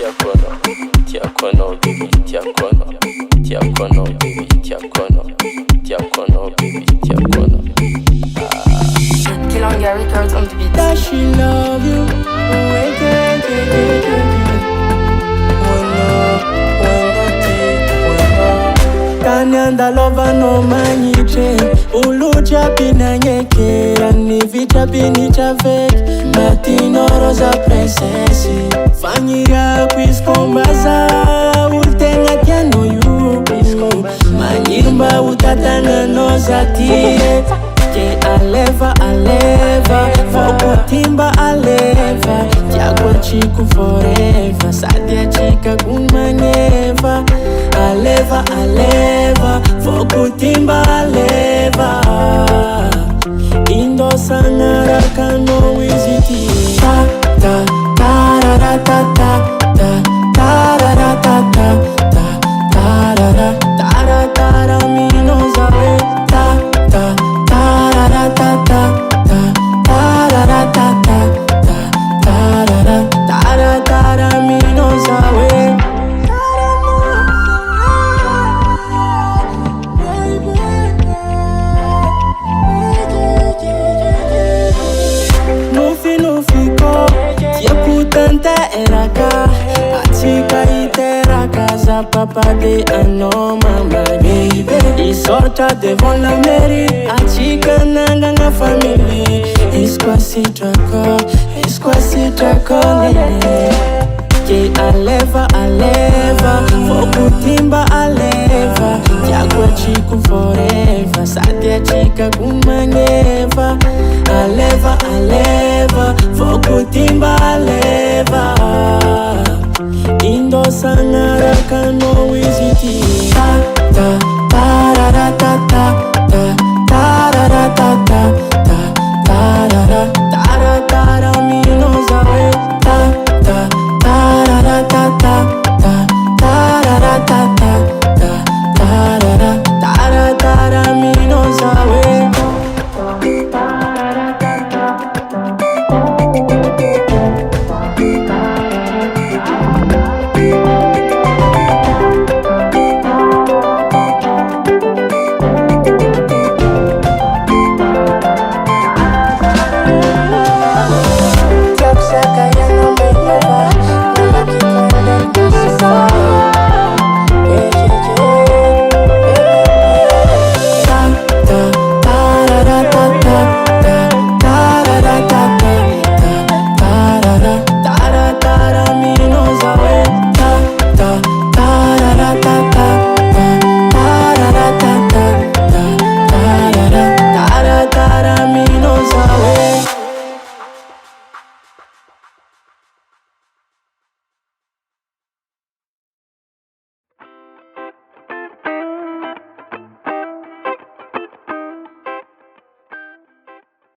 Tiakono, baby, tiakono, baby, tiakono. Kilonga Records on the beat. That she love you. Kanyanda lova no manyiche. Ulucha pina nyekera. Ni vita pini chavek. Matino rosa princessi. Fanyira kwiskombaza. Ultenga kiano yu. Manyimba utatanga no zatie. Que aleva, Fokutimba aleva. Tiagua chico forever. Sadia chica kumanyeva. Aleva, Fokutimba aleva. Indo sanara kano wiziti. Ta ta ta ta ta ta ta ta ta ta ta ta ta mino zawe. Ta ta ta ta ta ta ta ta ta mino zawe. Nufiko tia putanta eraka. Atika itera casa papa de ano mama baby. I sorta devant la mairie. Atika nanga family. Isquasi trako nene. Que aleva, Fokutimba aleva. Tiagua chico forever. Sadia chica kumanyeva. Aleva, Fokutimba aleva. Indo sanara kano wiziti. Ta ta